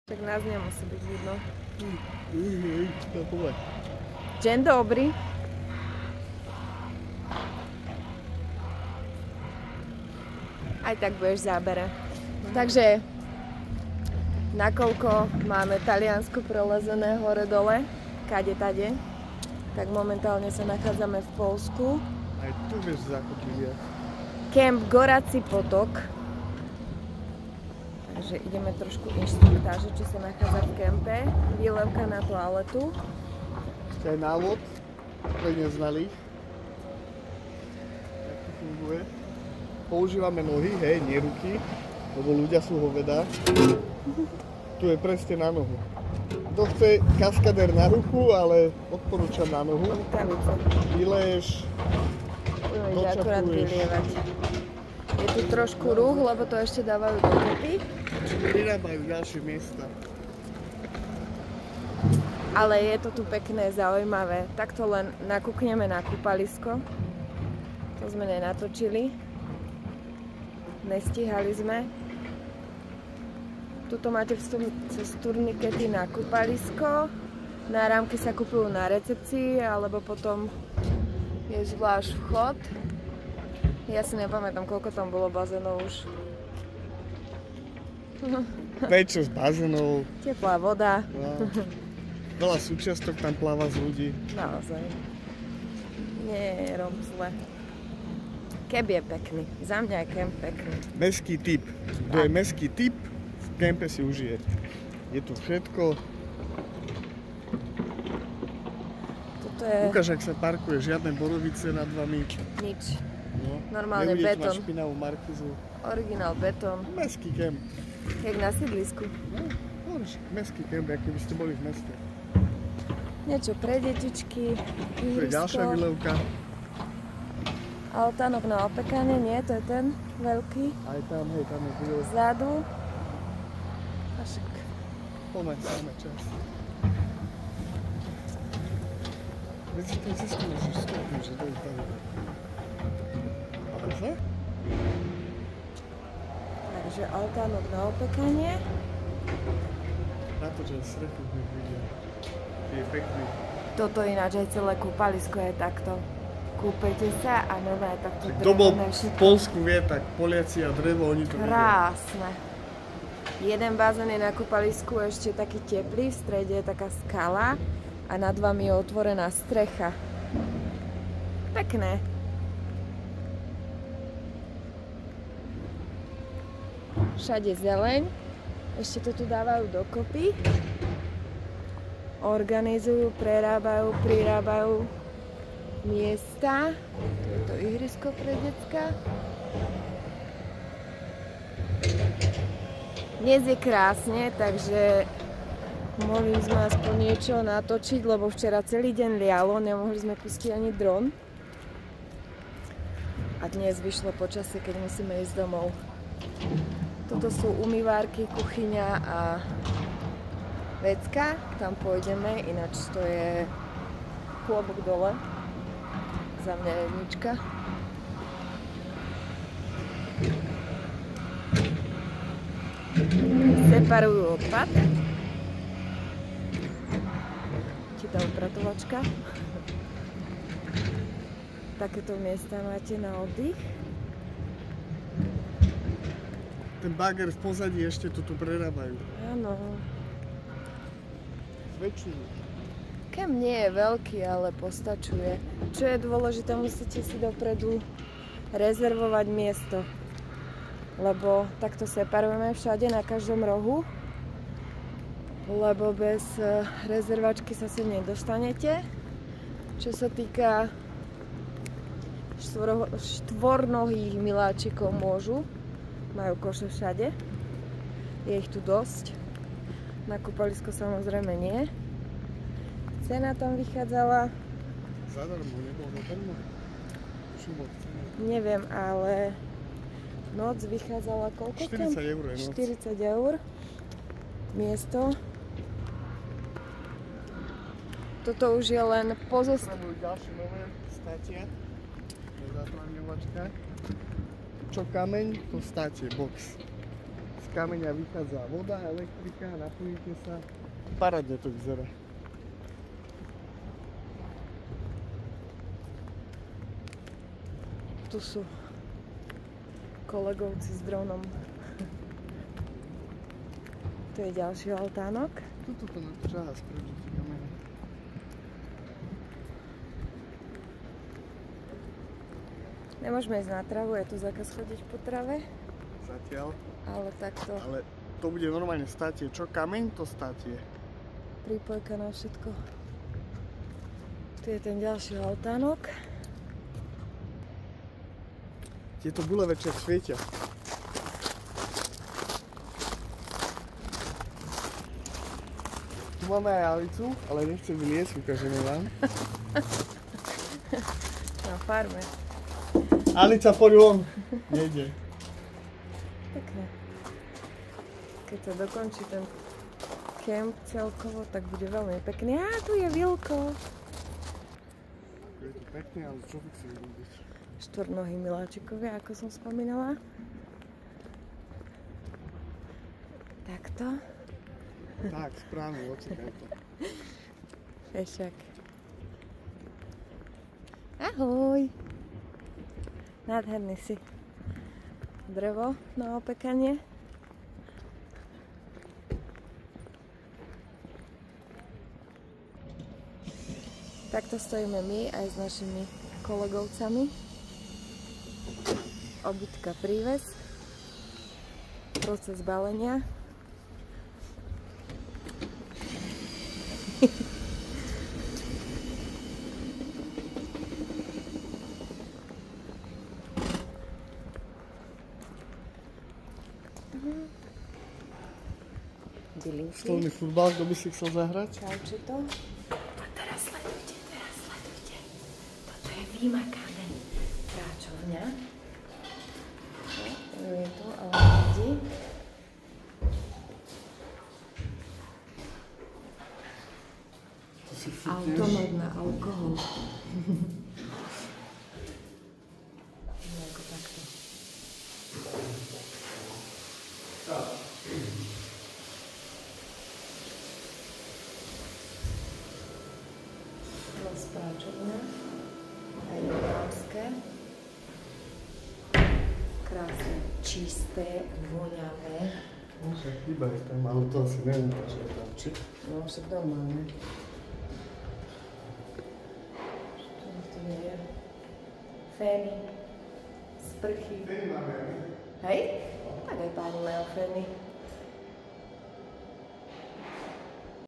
Tak nás nemusí byť vidno. Dzień dobry. Aj tak budeš v zábere. Takže, nakoľko máme Taliansko prelezené hore-dole, kade tade, tak momentálne sa nachádzame v Poľsku. Aj tu vieš zakotliť. Kemp Gorací potok. Takže ideme trošku inštruktáže, čo sa nachádza v kempe. Výlevka na toaletu. Ešte aj návod pre neznalých. Jak to funguje. Používame nohy, hej, nie ruky, lebo ľudia sú hovedá. Tu je presne na nohu. Kto chce kaskadér na ruku, ale odporúčam na nohu. Vyleješ, akurát vylievať. Je tu trošku ruch, lebo to ešte dávajú dokopy. Prirábajú ďalšie miesta. Ale je to tu pekné, zaujímavé. Takto len nakúkneme na kúpalisko. To sme nenatočili. Nestíhali sme. Tuto máte cez turnikety na kúpalisko. Náramky sa kupujú na recepcii, alebo potom je zvlášť vchod. Ja si nepamätám, koľko tam bolo bazénov už. Prečo z bazénov? Teplá voda. No. Veľa súčiastok tam pláva z ľudí. Naozaj. Nie je rom zle. Kemp je pekný. Za mňa je kemp pekný. Mestský typ. Kto je mestský typ, v kempe si užije. Je tu všetko. Toto je... Ukáž, ak sa parkuje, žiadne borovice nad vami. Nič. No. Normálne nebudete betón. mať špinavú markizu. Originál betón. Mestský kemp. Jak na sídlisku. No, mestský kemp, aký by ste boli v meste. Niečo pre detičky. Tu je ďalšia výlevka. Altánok na opekanie, nie? To je ten veľký. Aj tam, hej, tam je výlevka. Vzadu. A však. Pomeň, máme čas. Veď si ten cestu môžeš stopnúť, že to je tady. Aha. Takže altánok na opekanie. Na to, že strechu vidia. Je pekný. Toto ináč aj celé kúpalisko je takto. Kúpete sa a nové takto Kto bol drevené v všetko. Poľsku vie, tak Poliaci a drevo, oni to vedia. Krásne. Jeden bazén je na kúpalisku ešte taký teplý, v strede je taká skala a nad vami je otvorená strecha. Pekné. Všade zeleň. Ešte to tu dávajú dokopy. Organizujú, prerábajú, prirábajú miesta. Tu je to ihrisko pre decka. Dnes je krásne, takže mohli sme aspoň niečo natočiť, lebo včera celý deň lialo, nemohli sme pustiť ani dron. A dnes vyšlo počasie, keď musíme ísť domov. Toto sú umývárky, kuchyňa a vecka. Tam pôjdeme, ináč to je klobúk dole. Za mňa jednička. Separujú odpad. Či tá upratovačka. Takéto miesta máte na oddych. Ten bager v pozadí ešte to tu prerábajú. Áno. Zväčšujú. Kemp nie je veľký, ale postačuje. Čo je dôležité, musíte si dopredu rezervovať miesto. Lebo takto separujeme všade, na každom rohu. Lebo bez rezervačky sa sem nedostanete. Čo sa týka štvornohých miláčikov môžu. Majú koše všade. Je ich tu dosť. Na kúpalisko samozrejme nie. Cena tam vychádzala... Zadarmo, nebolo zadarmo? Neviem, ale noc vychádzala koľko? 40 eur je noc. 40 eur. Miesto. Toto už je len Potrebujú ďalšie nové státia. Zatlaňovačka. Čo kameň, to státie, box. kameňa vychádza voda, elektrika, napojíte sa. Parádne to vyzerá. Tu sú kolegovci s dronom. Tu je ďalší altánok. Tuto to natáča sprúdi kamene. Nemôžeme ísť na travu, je tu zákaz chodiť po trave. Zatiaľ. Ale takto. Ale to bude normálne státie. Čo kameň, to státie. Prípojka na všetko. Tu je ten ďalší altánok. Tieto bule večer svietia. Tu máme aj Alicu, ale nechcem vyliesť, ukážeme vám. Na farme. Alica, poď von. Nejde. Pekné. Keď sa dokončí ten kemp celkovo, tak bude veľmi pekný. Á, tu je Vilko. Je to pekné, ale čo by chceli vidieť? Štvornohí miláčikovia, ako som spomínala. Takto. Tak, správne, očakaj to. Fešak. Ahoj. Nádherný si. Drevo na opekanie. Takto stojíme my aj s našimi kolegovcami. Obytka príves. Proces balenia. Stolný futbal, kto by si chcel zahrať? Čaučito. A teraz sledujte. Toto je vymakané práčovňa. Je to, ale vidí. Automat na alkohol. Ako takto. Spráčovňa, aj rybárske. Krásne, čisté, voňavé. No však chyba je tam, ale to asi neviem, čo je tam, či? No však normálne. Čo tu je? Fény, sprchy. Fény máme. Hej? Tak aj páni majú fény.